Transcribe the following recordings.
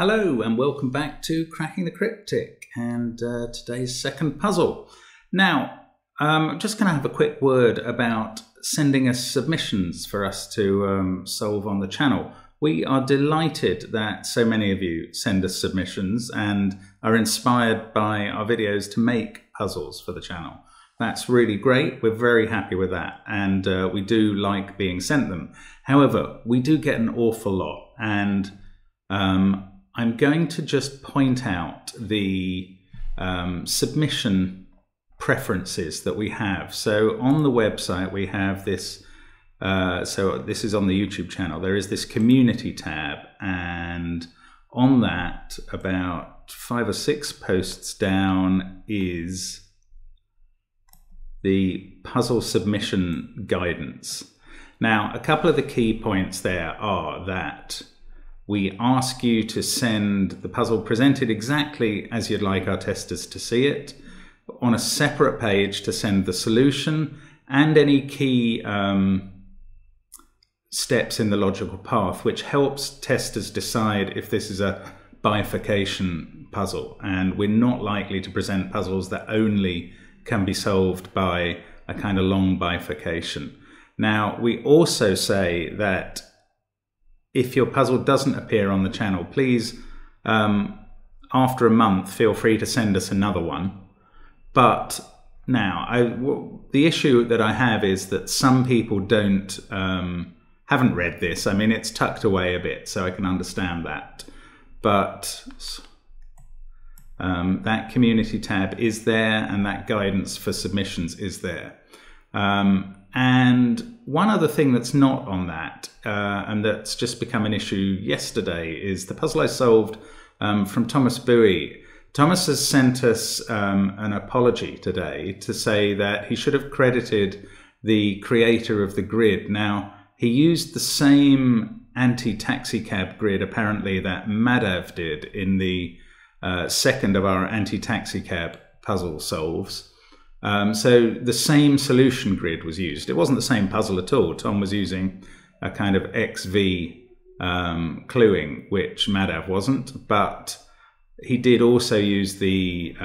Hello and welcome back to Cracking the Cryptic and today's second puzzle. Now, I'm just going to have a quick word about sending us submissions for us to solve on the channel. We are delighted that so many of you send us submissions and are inspired by our videos to make puzzles for the channel. That's really great. We're very happy with that, and we do like being sent them. However, we do get an awful lot, and I'm going to just point out the submission preferences that we have. So on the website we have this, so this is on the YouTube channel, there is this community tab, and on that about 5 or 6 posts down is the puzzle submission guidance. Now, a couple of the key points there are that we ask you to send the puzzle presented exactly as you'd like our testers to see it, on a separate page to send the solution and any key steps in the logical path, which helps testers decide if this is a bifurcation puzzle. And we're not likely to present puzzles that only can be solved by a kind of long bifurcation. Now, we also say that if your puzzle doesn't appear on the channel, please, after a month, feel free to send us another one. But now, the issue that I have is that some people haven't read this. I mean, it's tucked away a bit, so I can understand that. But that community tab is there, and that guidance for submissions is there. And one other thing that's not on that, and that's just become an issue yesterday, is the puzzle I solved from Thomas Bowie. Thomas has sent us an apology today to say that he should have credited the creator of the grid. Now, he used the same anti-taxicab grid, apparently, that Madhav did in the second of our anti-taxicab puzzle solves. So the same solution grid was used. It wasn't the same puzzle at all. Tom was using a kind of XV cluing, which Madhav wasn't, but he did also use the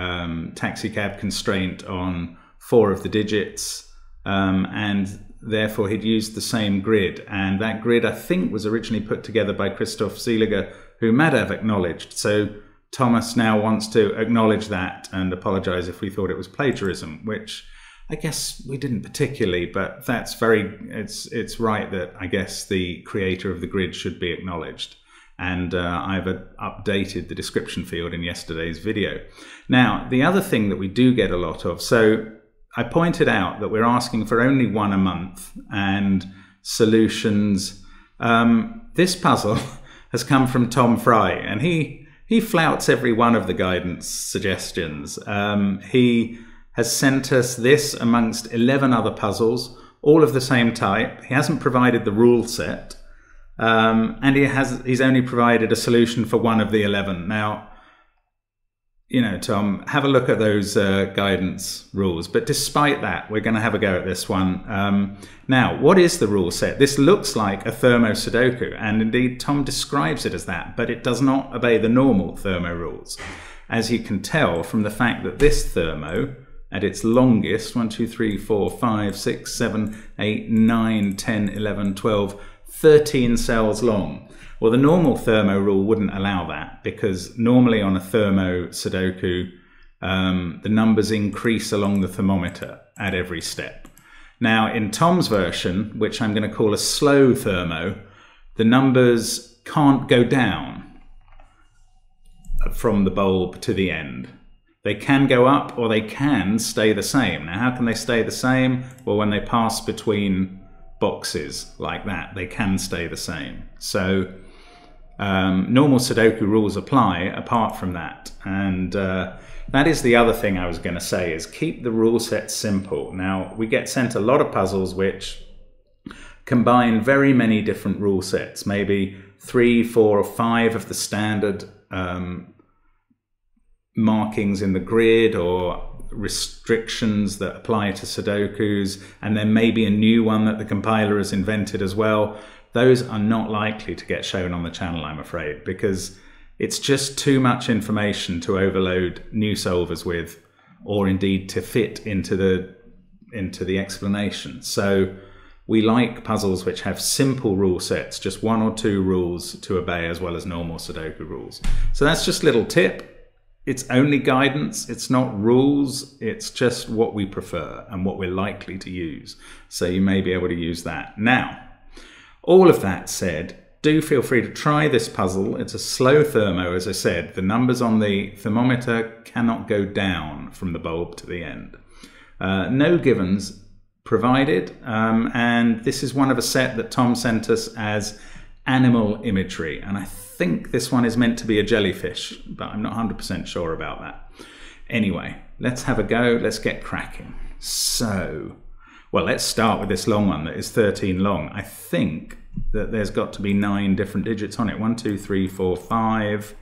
taxicab constraint on 4 of the digits, and therefore he'd used the same grid. And that grid, I think, was originally put together by Christoph Seeliger, who Madhav acknowledged. So Thomas now wants to acknowledge that and apologize if we thought it was plagiarism, which I guess we didn't particularly, but that's it's right that I guess the creator of the grid should be acknowledged. And I've updated the description field in yesterday's video. Now, the other thing that we do get a lot of, so I pointed out that we're asking for only 1 a month and solutions. This puzzle has come from Tom Fry, and he flouts every one of the guidance suggestions. He has sent us this amongst 11 other puzzles, all of the same type. He hasn't provided the rule set, and he's only provided a solution for 1 of the 11. Now, you know, Tom, have a look at those guidance rules. But despite that, we're going to have a go at this one. Now, what is the rule set? This looks like a Thermo Sudoku, and indeed Tom describes it as that, but it does not obey the normal Thermo rules. As you can tell from the fact that this Thermo, at its longest, 1, 2, 3, 4, 5, 6, 7, 8, 9, 10, 11, 12, 13 cells long. Well, the normal Thermo rule wouldn't allow that, because normally on a Thermo Sudoku, the numbers increase along the thermometer at every step. Now, in Tom's version, which I'm going to call a slow Thermo, the numbers can't go down from the bulb to the end. They can go up, or they can stay the same. Now, how can they stay the same? Well, when they pass between boxes like that, they can stay the same. So normal Sudoku rules apply apart from that. And that is the other thing I was going to say, is keep the rule set simple. Now, we get sent a lot of puzzles which combine very many different rule sets, maybe 3, 4, or 5 of the standard markings in the grid, or restrictions that apply to Sudokus, and then maybe a new one that the compiler has invented as well. Those are not likely to get shown on the channel, I'm afraid, because It's just too much information to overload new solvers with, or indeed to fit into the explanation. So we like puzzles which have simple rule sets, just 1 or 2 rules to obey, as well as normal Sudoku rules. So that's just a little tip. It's only guidance, it's not rules, it's just what we prefer and what we're likely to use. So you may be able to use that. Now, all of that said, do feel free to try this puzzle. It's a slow thermo, as I said. The numbers on the thermometer cannot go down from the bulb to the end. No givens provided, and this is one of a set that Tom sent us as animal imagery, and I think this one is meant to be a jellyfish, but I'm not 100% sure about that. Anyway, let's have a go, let's get cracking. So, well, let's start with this long one that is 13 long. I think that there's got to be 9 different digits on it. 1, 2, 3, 4, 5,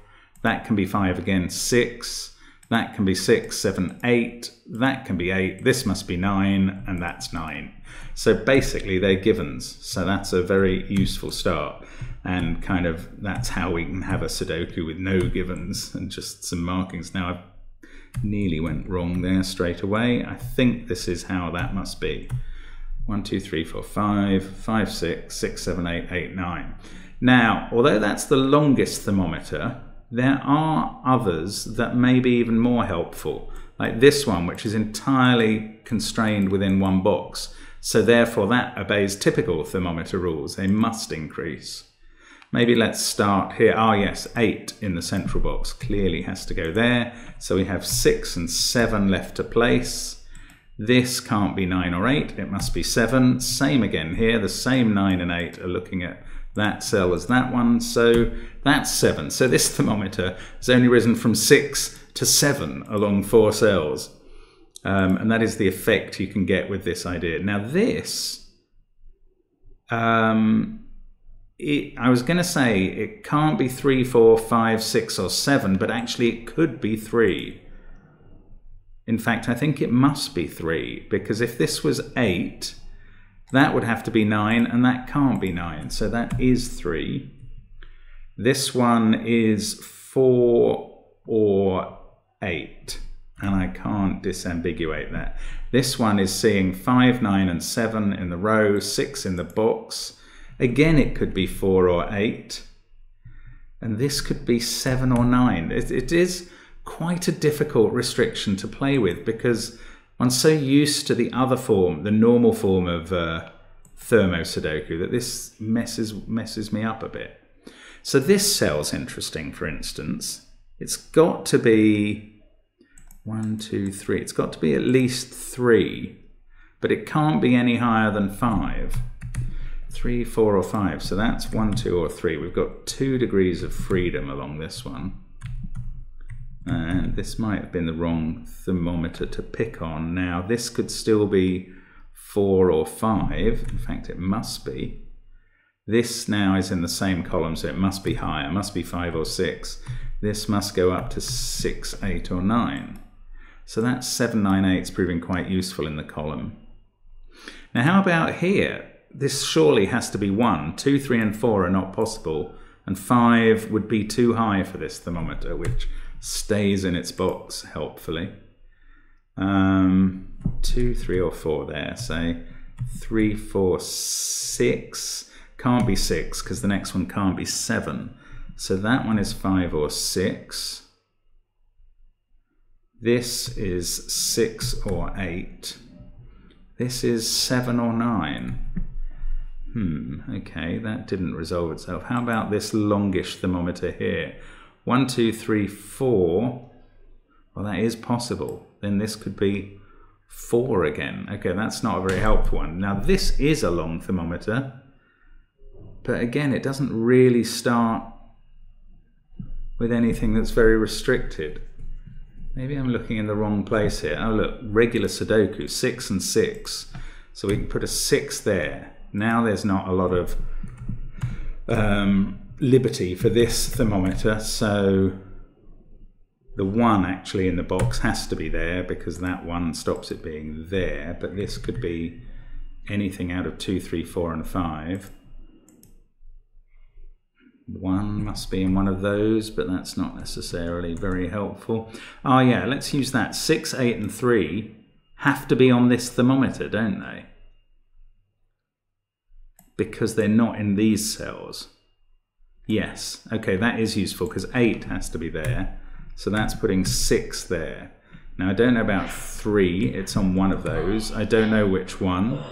that can be 5 again, 6, that can be 6, 7, 8, that can be 8, this must be 9, and that's 9. So basically they're givens, so that's a very useful start, and kind of that's how we can have a Sudoku with no givens and just some markings. Now I've nearly went wrong there straight away. I think this is how that must be. 1, 2, 3, 4, 5, 5, 6, 6, 7, 8, 8, 9. Now, although that's the longest thermometer, there are others that may be even more helpful, like this one, which is entirely constrained within one box. So therefore that obeys typical thermometer rules. They must increase. Maybe let's start here. Ah, yes, 8 in the central box clearly has to go there. So we have 6 and 7 left to place. This can't be 9 or 8, it must be 7. Same again here, the same 9 and 8 are looking at that cell as that one, so that's 7. So this thermometer has only risen from 6 to 7 along 4 cells. And that is the effect you can get with this idea. Now this, I was going to say it can't be 3, 4, 5, 6 or 7, but actually it could be 3. In fact, I think it must be 3, because if this was 8, that would have to be 9, and that can't be 9, so that is 3. This one is 4 or 8, and I can't disambiguate that. This one is seeing 5, 9 and 7 in the row, 6 in the box. Again, it could be 4 or 8, and this could be 7 or 9. It is quite a difficult restriction to play with, because one's so used to the other form, the normal form of Thermo Sudoku, that this messes me up a bit. So this cell's interesting, for instance. It's got to be 1, 2, 3. It's got to be at least 3, but it can't be any higher than 5. 3, 4 or 5. So that's 1, 2 or 3. We've got 2 degrees of freedom along this one. And this might have been the wrong thermometer to pick on. Now this could still be 4 or 5. In fact, it must be. This now is in the same column, so it must be higher. It must be 5 or 6. This must go up to 6, 8 or 9. So that's 7, 9, 8 is proving quite useful in the column. Now how about here? This surely has to be 1. 2, 3 and 4 are not possible, and 5 would be too high for this thermometer, which stays in its box helpfully. 2, 3 or 4 there, say 3, 4, 6. Can't be 6 because the next one can't be 7. So that one is 5 or 6. This is 6 or 8. This is 7 or 9. Okay, that didn't resolve itself. How about this longish thermometer here? 1, 2, 3, 4. Well, that is possible. Then this could be 4 again. Okay, that's not a very helpful one. Now, this is a long thermometer, but again, it doesn't really start with anything that's very restricted. Maybe I'm looking in the wrong place here. Oh, look, regular Sudoku, 6 and 6. So we can put a 6 there. Now there's not a lot of liberty for this thermometer, so the 1 actually in the box has to be there because that 1 stops it being there, but this could be anything out of 2, 3, 4 and 5. 1 must be in one of those, but that's not necessarily very helpful. Oh yeah, let's use that. 6, 8 and 3 have to be on this thermometer, don't they? Because they're not in these cells. Yes, okay, that is useful because 8 has to be there. So that's putting 6 there. Now I don't know about 3, it's on one of those. I don't know which one.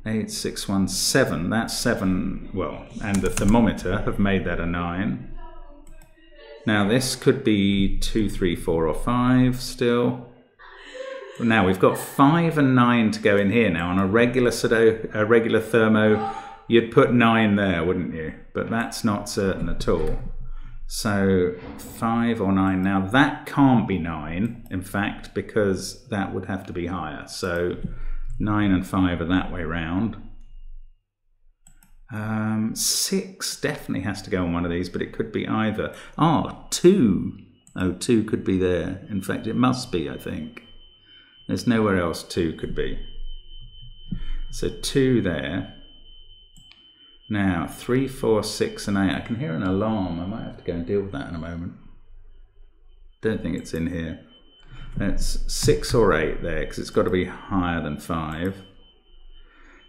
8, 6, 1, 7, that's 7, well, and the thermometer have made that a 9. Now this could be 2, 3, 4 or 5 still. Now we've got 5 and 9 to go in here now. On a regular thermo, you'd put 9 there, wouldn't you? But that's not certain at all. So 5 or 9. Now that can't be 9, in fact, because that would have to be higher. So 9 and 5 are that way round. 6 definitely has to go on one of these, but it could be either. 2. Oh, 2 could be there. In fact, it must be, I think. There's nowhere else 2 could be. So 2 there. Now 3, 4, 6 and 8. I can hear an alarm. I might have to go and deal with that in a moment. Don't think it's in here. That's 6 or 8 there, because it's got to be higher than 5.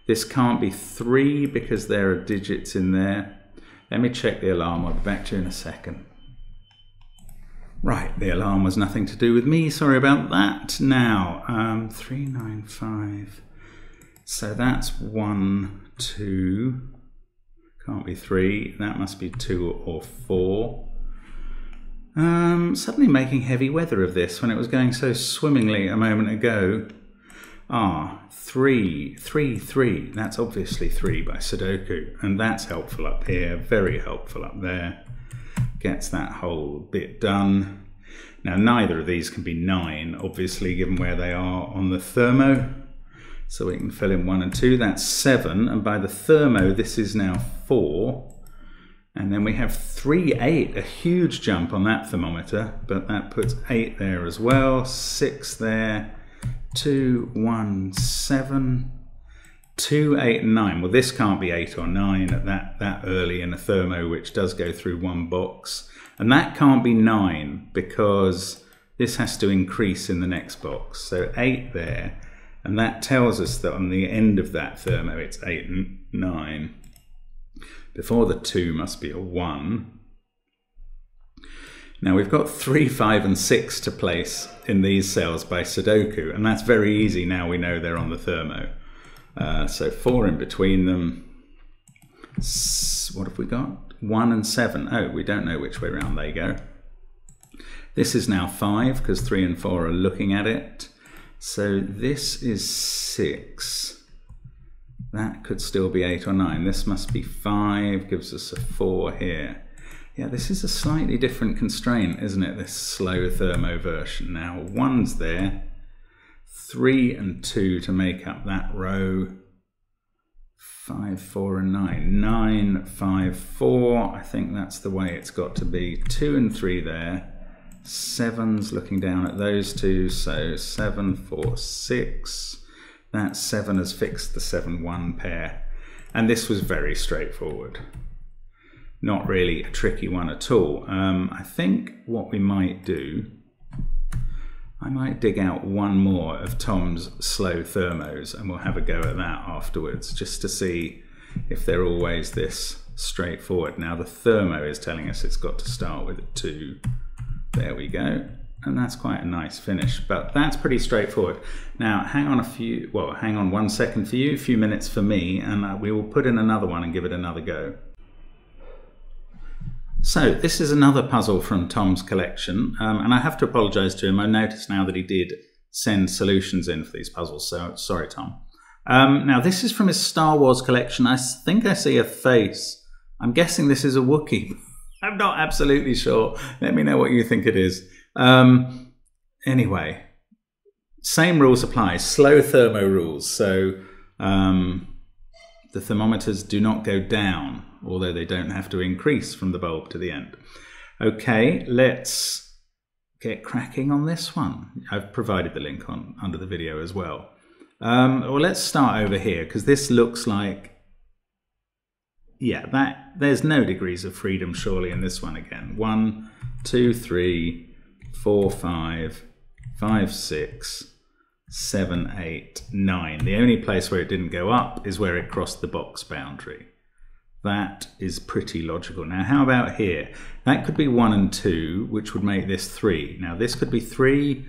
This can't be 3 because there are digits in there. Let me check the alarm. I'll be back to you in a second. Right, the alarm was nothing to do with me. Sorry about that. Now, 3, 9, 5. So that's 1, 2. Can't be 3. That must be 2 or 4. Suddenly making heavy weather of this when it was going so swimmingly a moment ago. 3, 3, 3. That's obviously 3 by Sudoku. And that's helpful up here. Very helpful up there. Gets that whole bit done. Now neither of these can be 9, obviously, given where they are on the thermo. So we can fill in 1 and 2. That's 7. And by the thermo, this is now 4. And then we have 3, 8, a huge jump on that thermometer, but that puts 8 there as well, 6 there, 2, 1, 7, 2, 8 and 9. Well, this can't be 8 or 9 at that early in a thermo, which does go through one box. And that can't be 9 because this has to increase in the next box. So 8 there, and that tells us that on the end of that thermo it's 8 and 9. Before the 2 must be a 1. Now we've got 3, 5 and 6 to place in these cells by Sudoku, and that's very easy now we know they're on the thermo. So 4 in between them. What have we got? 1 and 7. Oh, we don't know which way round they go. This is now 5 because 3 and 4 are looking at it. So this is 6. That could still be 8 or 9. This must be 5, gives us a 4 here. Yeah, this is a slightly different constraint, isn't it? This slow thermo version. Now, 1's there, 3 and 2 to make up that row. 5, 4 and 9. 9, 5, 4. I think that's the way it's got to be. 2 and 3 there. 7's looking down at those two, so 7, 4, 6. That 7 has fixed the 7, 1 pair. And this was very straightforward. Not really a tricky one at all. I think what we might do, I might dig out one more of Tom's slow thermos and we'll have a go at that afterwards, just to see if they're always this straightforward. Now the thermo is telling us it's got to start with a 2. There we go. And that's quite a nice finish, but that's pretty straightforward. Now, hang on 1 second for you, a few minutes for me, and we will put in another one and give it another go. So this is another puzzle from Tom's collection, and I have to apologize to him. I noticed now that he did send solutions in for these puzzles, so sorry, Tom. Now, this is from his Star Wars collection. I think I see a face. I'm guessing this is a Wookiee. I'm not absolutely sure. Let me know what you think it is. Anyway, same rules apply, slow thermo rules. So the thermometers do not go down, although they don't have to increase from the bulb to the end. Okay, let's get cracking on this one. I've provided the link under the video as well. Well, let's start over here because this looks like, yeah, there's no degrees of freedom surely in this one again. 1, 2, 3, 4, 5, 5, 6, 7, 8, 9. The only place where it didn't go up is where it crossed the box boundary. That is pretty logical. Now, how about here? That could be 1 and 2, which would make this 3. Now, this could be 3,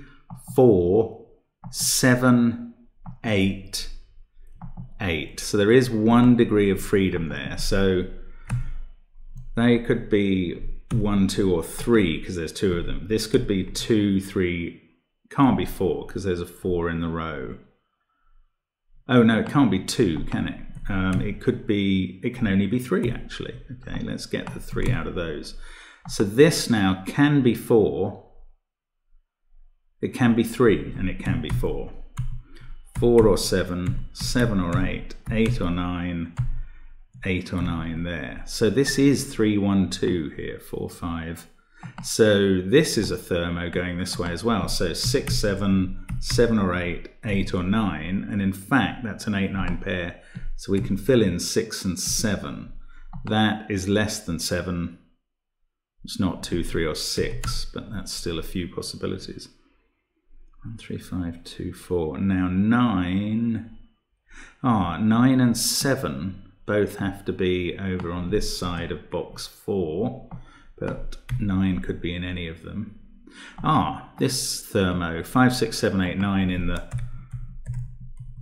4, 7, 8, 8. So there is 1 degree of freedom there. So they could be 1, 2, or 3 because there's 2 of them. This could be 2, 3. Can't be 4 because there's a 4 in the row. Oh no, it can't be 2, can it? It can only be 3 actually. Okay, let's get the 3 out of those. So this now can be 4. It can be 3 and it can be 4. 4 or 7, 7 or 8, 8 or 9, 8 or 9 there. So this is 3, 1, 2 here, 4, 5. So this is a thermo going this way as well. So 6, 7, 7 or 8, 8 or 9. And in fact, that's an 8, 9 pair. So we can fill in 6 and 7. That is less than 7. It's not 2, 3 or 6, but that's still a few possibilities. 1, 3, 5, 2, 4. Now 9. 9 and 7 both have to be over on this side of box 4. But 9 could be in any of them. This thermo, 5, 6, 7, 8, 9 in the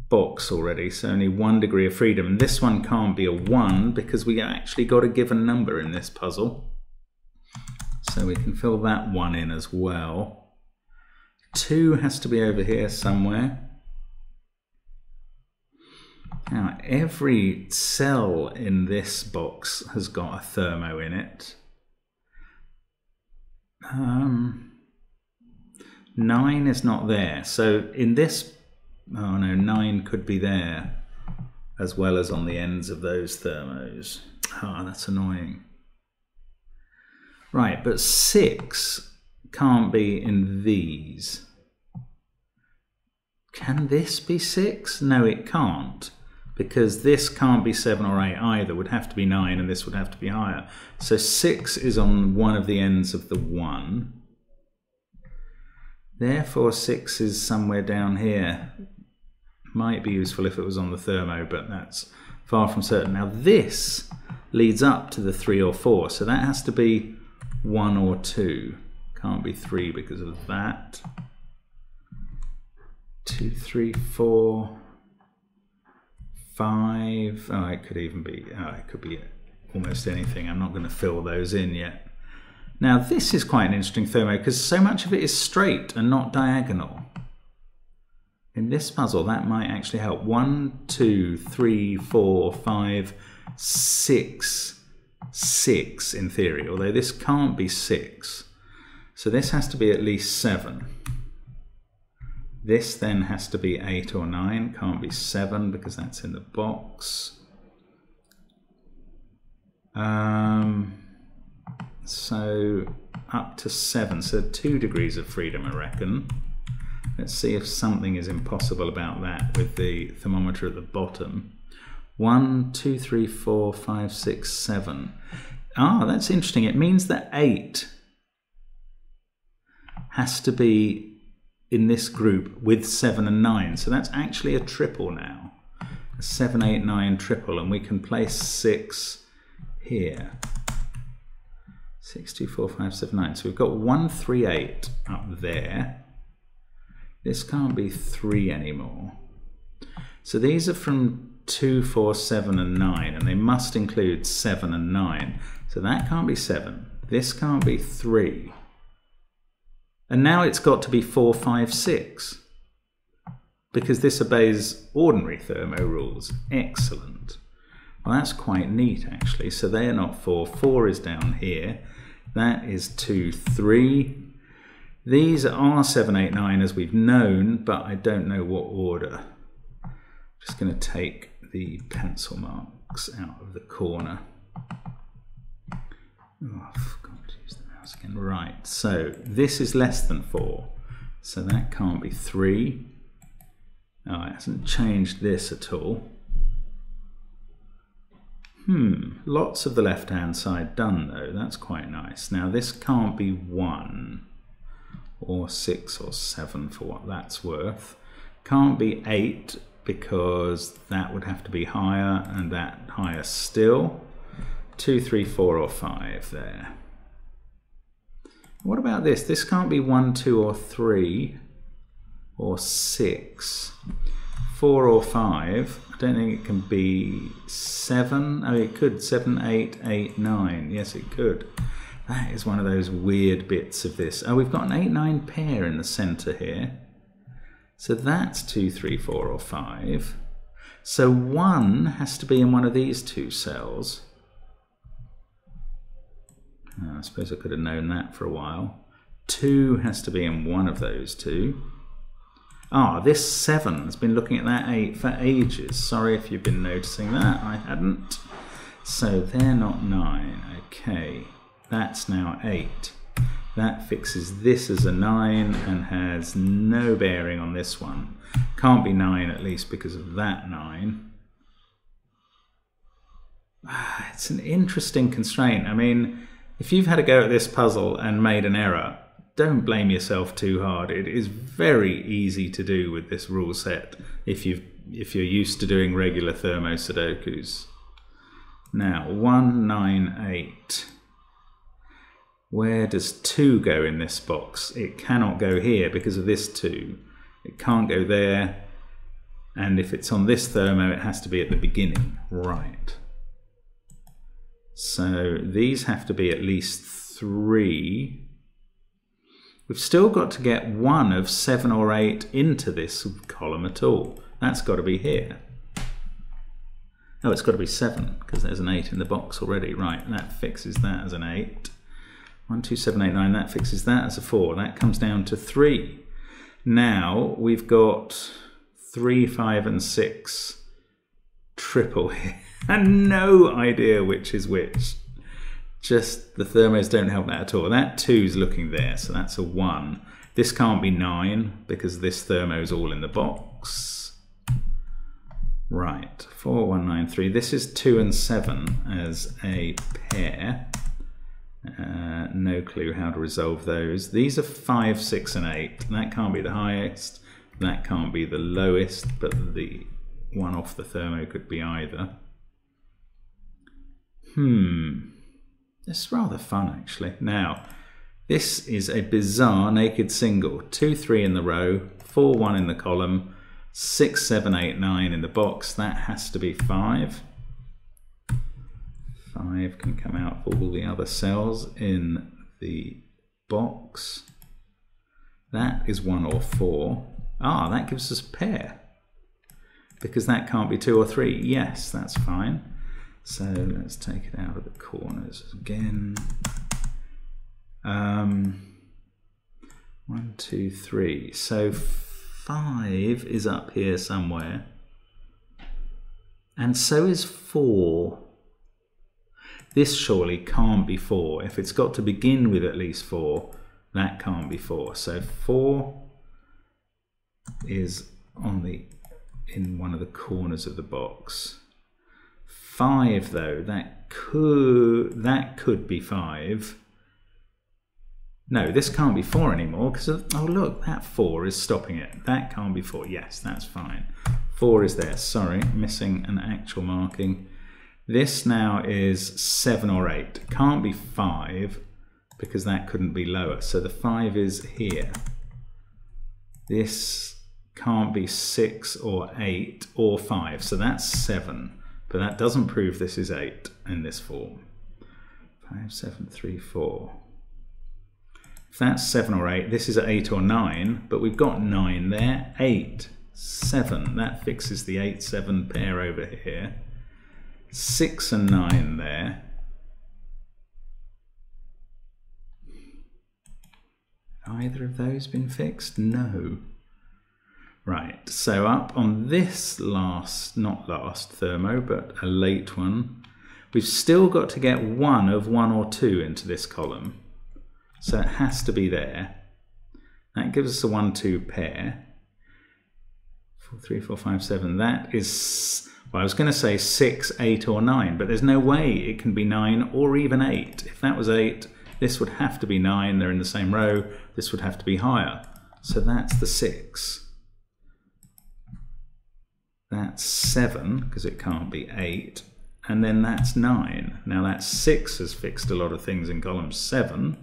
box already, so only 1 degree of freedom. And this one can't be a 1 because we actually got a given number in this puzzle. So we can fill that 1 in as well. 2 has to be over here somewhere. Now, every cell in this box has got a thermo in it. 9 is not there. So in this, oh no, 9 could be there as well as on the ends of those thermos. That's annoying. Right, but 6 can't be in these. Can this be 6? No, it can't. Because this can't be 7 or 8 either. It would have to be 9 and this would have to be higher. So 6 is on one of the ends of the 1. Therefore 6 is somewhere down here. Might be useful if it was on the thermo, but that's far from certain. Now this leads up to the 3 or 4. So that has to be 1 or 2. Can't be 3 because of that. 2, 3, 4... 5, it could even be, it could be almost anything. I'm not going to fill those in yet. Now this is quite an interesting thermo because so much of it is straight and not diagonal. In this puzzle that might actually help. 1, 2, 3, 4, 5, 6, 6 in theory, although this can't be 6. So this has to be at least 7. This then has to be 8 or 9, can't be 7 because that's in the box. So up to 7, so 2 degrees of freedom I reckon. Let's see if something is impossible about that with the thermometer at the bottom. 1, 2, 3, 4, 5, 6, 7. That's interesting. It means that 8 has to be in this group with 7 and 9. So that's actually a triple now. A 7, 8, 9 triple. And we can place 6 here. 6, 2, 4, 5, 7, 9. So we've got 1, 3, 8 up there. This can't be 3 anymore. So these are from 2, 4, 7 and 9. And they must include 7 and 9. So that can't be 7. This can't be 3. And now it's got to be 4, 5, 6. Because this obeys ordinary thermo rules. Excellent. Well, that's quite neat, actually. So they are not 4. 4 is down here. That is 2, 3. These are 7, 8, 9 as we've known, but I don't know what order. Just going to take the pencil marks out of the corner. I forgot to use the mouse again. Right, so this is less than 4. So that can't be 3. It hasn't changed this at all. Lots of the left-hand side done, though. That's quite nice. Now, this can't be 1 or 6 or 7 for what that's worth. Can't be 8 because that would have to be higher, and that higher still. 2, 3, 4 or 5 there. What about this? This can't be 1, 2 or 3 or 6. 4 or 5. I don't think it can be 7. Oh, it could. 7, 8, 8, 9. Yes, it could. That is one of those weird bits of this. Oh, we've got an 8, 9 pair in the center here. So that's 2, 3, 4 or 5. So 1 has to be in one of these two cells. Oh, I suppose I could have known that for a while. 2 has to be in one of those two. This 7 has been looking at that 8 for ages. Sorry if you've been noticing that. I hadn't. So they're not 9. Okay, that's now 8. That fixes this as a 9 and has no bearing on this one. Can't be 9 at least because of that 9. It's an interesting constraint. I mean, if you've had a go at this puzzle and made an error, don't blame yourself too hard. It is very easy to do with this rule set if you're used to doing regular Thermo Sudokus. Now, 1, 9, 8. Where does 2 go in this box? It cannot go here because of this 2. It can't go there. And if it's on this Thermo, it has to be at the beginning. Right. So these have to be at least 3. We've still got to get 1 of 7 or 8 into this column at all. That's got to be here. Oh, it's got to be 7 because there's an 8 in the box already. Right, that fixes that as an 8. 1, 2, 7, 8, 9. That fixes that as a 4. That comes down to 3. Now we've got 3, 5, and 6 triple here. And no idea which is which. Just the thermos don't help that at all. That 2's looking there, so that's a 1. This can't be 9 because this thermo's all in the box. Right, 4, 1, 9, 3. This is 2 and 7 as a pair. No clue how to resolve those. These are 5, 6, and 8. That can't be the highest. That can't be the lowest, but the one off the thermo could be either. It's rather fun, actually. Now, this is a bizarre naked single. 2, 3 in the row, 4, 1 in the column, 6, 7, 8, 9 in the box. That has to be 5. 5 can come out of all the other cells in the box. That is 1 or 4. That gives us a pair. Because that can't be 2 or 3. Yes, that's fine. So let's take it out of the corners again. 1, 2, 3. So 5 is up here somewhere. And so is 4. This surely can't be 4. If it's got to begin with at least 4, that can't be 4. So 4 is in one of the corners of the box. 5 though, that could be 5. No, this can't be 4 anymore because oh look, that 4 is stopping it. That can't be 4. Yes, that's fine. 4 is there. Sorry, missing an actual marking. This now is 7 or 8. Can't be 5 because that couldn't be lower. So the 5 is here. This can't be 6 or 8 or 5. So that's 7. But that doesn't prove this is 8 in this form. 5, 7, 3, 4. If that's 7 or 8, this is 8 or 9, but we've got 9 there. 8, 7. That fixes the 8, 7 pair over here. 6 and 9 there. Either of those been fixed? No. Right, so up on this not last thermo, but a late one, we've still got to get 1 of 1 or 2 into this column. So it has to be there. That gives us a 1, 2 pair. 4, 3, 4, 5, 7. That is Well, I was going to say 6, 8 or 9, but there's no way it can be 9 or even 8. If that was 8, this would have to be 9. They're in the same row. This would have to be higher. So that's the 6. That's 7, because it can't be 8. And then that's 9. Now that 6 has fixed a lot of things in column 7.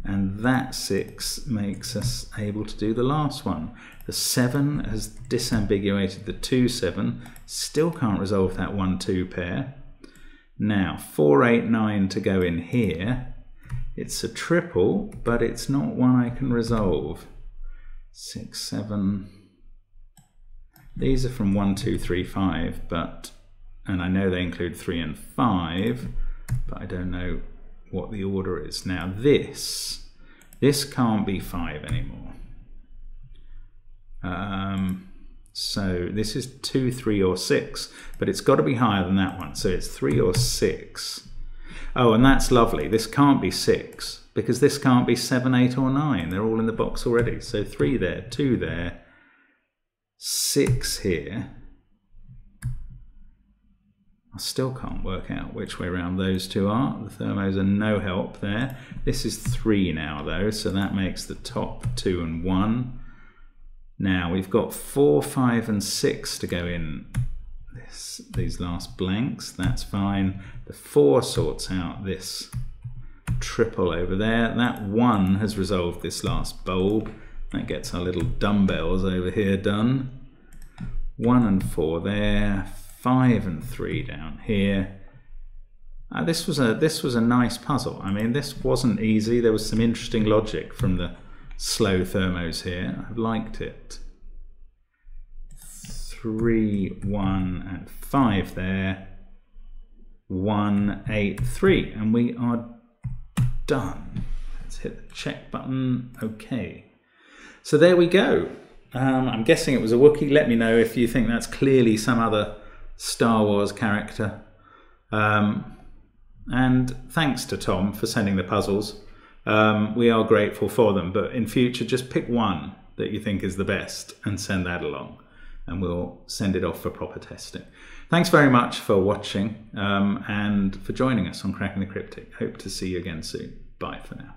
And that 6 makes us able to do the last one. The 7 has disambiguated the 2, 7. Still can't resolve that 1, 2 pair. Now 4, 8, 9 to go in here. It's a triple, but it's not one I can resolve. 6, 7. These are from 1, 2, 3, 5, and I know they include 3 and 5, but I don't know what the order is. Now this can't be 5 anymore. So this is 2, 3 or 6, but it's got to be higher than that one. So it's 3 or 6. Oh, and that's lovely. This can't be 6 because this can't be 7, 8 or 9. They're all in the box already. So 3 there, 2 there, 6 here. I still can't work out which way around those two are. The thermos are no help there. This is 3 now though, so that makes the top 2 and 1. Now we've got 4, 5 and 6 to go in these last blanks. That's fine. The 4 sorts out this triple over there. That 1 has resolved this last bulb. That gets our little dumbbells over here done. 1 and 4 there. 5 and 3 down here. This was a nice puzzle. I mean, this wasn't easy. There was some interesting logic from the slow thermos here. I've liked it. 3, 1 and 5 there. 1, 8, 3, and we are done. Let's hit the check button. Okay. So there we go. I'm guessing it was a Wookiee. Let me know if you think that's clearly some other Star Wars character. And thanks to Tom for sending the puzzles. We are grateful for them, but in future just pick one that you think is the best and send that along, and we'll send it off for proper testing. Thanks very much for watching and for joining us on Cracking the Cryptic. Hope to see you again soon. Bye for now.